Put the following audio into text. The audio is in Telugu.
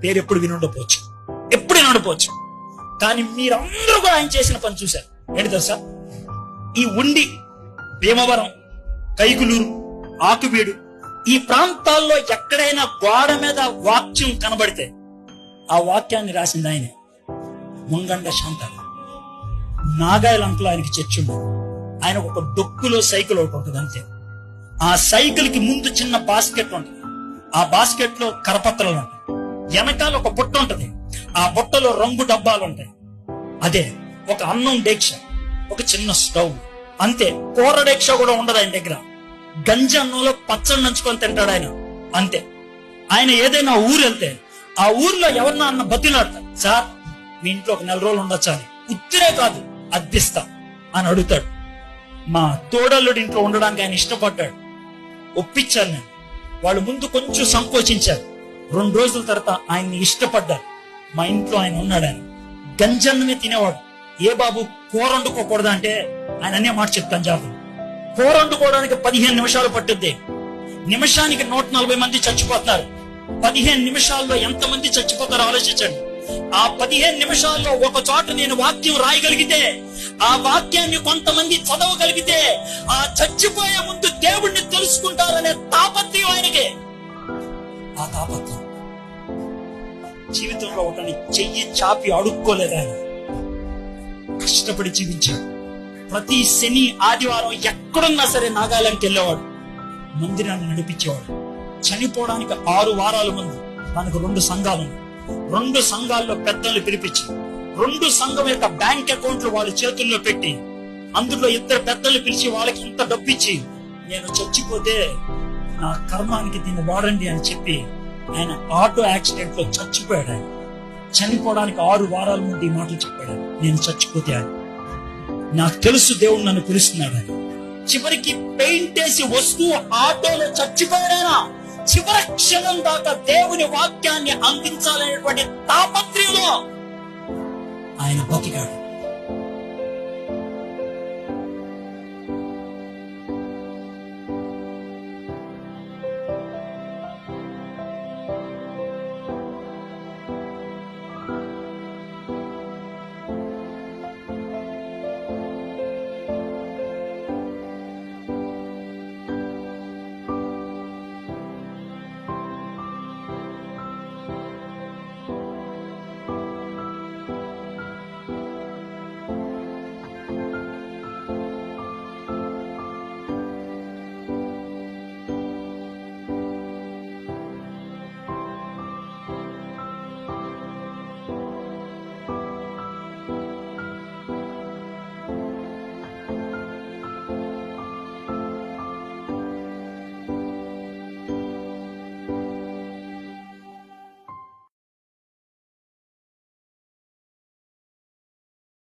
పేరు ఎప్పుడు వినుండపోవచ్చు, ఎప్పుడు వినుండపోవచ్చు. కానీ మీరందరూ కూడా ఆయన చేసిన పని చూశారు. ఏంటి తెలుసా? ఈ ఉండి, భీమవరం, కైగులూరు, ఆకువీడు ఈ ప్రాంతాల్లో ఎక్కడైనా గోడ మీద వాక్యం కనబడితే ఆ వాక్యాన్ని రాసింది ఆయనే. ముంగండ శాంత నాగాయల అంకులు ఆయనకి చర్చ ఉండదు. ఆయన ఒక డొక్కులో సైకిల్ ఒకటి ఉంటుంది అంతే. ఆ సైకిల్ కి ముందు చిన్న బాస్కెట్ ఉంటుంది. ఆ బాస్కెట్ లో కరపత్రాలు ఉంటాయి. వెనకాల ఒక బుట్ట ఉంటది. ఆ బుట్టలో రంగు డబ్బాలు ఉంటాయి. అదే ఒక అన్నం డేక్ష, ఒక చిన్న స్టవ్ అంతే. కూర డేక్ష కూడా ఉండదు ఆయన దగ్గర. గంజి అన్నంలో పచ్చడి నంచుకొని తింటాడు ఆయన అంతే. ఆయన ఏదైనా ఊరు వెళ్తే ఆ ఊర్లో ఎవరన్నా అన్న బతిలాడతారు, సార్ మీ ఇంట్లో ఒక 4 రోజులు ఉండొచ్చా అని. ఉత్తిరే కాదు, అద్దిస్తా అని అడుగుతాడు. మా తోడల్లుడి ఇంట్లో ఉండడానికి ఆయన ఇష్టపడ్డాడు. ఒప్పించాను నేను. వాళ్ళు ముందు కొంచెం సంకోచించారు. 2 రోజుల తర్వాత ఆయన్ని ఇష్టపడ్డారు. మా ఇంట్లో ఆయన ఉన్నాడు. ఆయన గంజన్నమే తినేవాడు. ఏ బాబు కూర వండుకోకూడదా అంటే ఆయన అనే మాట చెప్తాను జాబు. కూర వండుకోవడానికి 15 నిమిషాలు పట్టుద్ది. నిమిషానికి 140 మంది చచ్చిపోతున్నారు. 15 నిమిషాల్లో ఎంతమంది చచ్చిపోతారో ఆలోచించండి. ఆ 15 నిమిషాల్లో ఒక చోట నేను వాక్యం రాయగలిగితే, ఆ వాక్యాన్ని కొంతమంది చదవగలిగితే, ఆ చచ్చిపోయే ముందు దేవుణ్ణి తెలుసుకుంటారనే తాపత్రయం ఆయనకే. ఆ తాపత్రయం జీవితంలో ఒకని చెయ్యి చాపి అడుక్కోలేదు. ఆయన కష్టపడి జీవించాడు. ప్రతి శని ఆదివారం ఎక్కడున్నా సరే నాగాలాండ్కి వెళ్ళేవాడు. మందిరాన్ని నడిపించేవాడు. చనిపోవడానికి 6 వారాల ముందు మనకు 2 సంఘాలు. 2 సంఘాల్లో పెద్దలు పిలిపించి 2 సంఘం యొక్క బ్యాంక్ అకౌంట్లు వాళ్ళ చేతుల్లో పెట్టి అందులో 2 పెద్దలు పిలిచి వాళ్ళకి ఇంత డబ్బిచ్చి, నేను చచ్చిపోతే నా కర్మానికి దీన్ని వాడండి అని చెప్పి ఆయన ఆటో యాక్సిడెంట్ లో చచ్చిపోయాడు. ఆయన చనిపోవడానికి 6 వారాల ముందు ఈ మాటలు చెప్పాడు. నేను చచ్చిపోతే ఆయన నాకు తెలుసు దేవుడు నన్ను పిలుస్తున్నాడు అని. చివరికి పెయింట్ వేసి వస్తూ ఆటోలో చచ్చిపోయాడైనా చివరి క్షణం దాకా దేవుని వాక్యాన్ని అందించాలనేటువంటి తాపత్రయంలో ఆయన బతికాడు.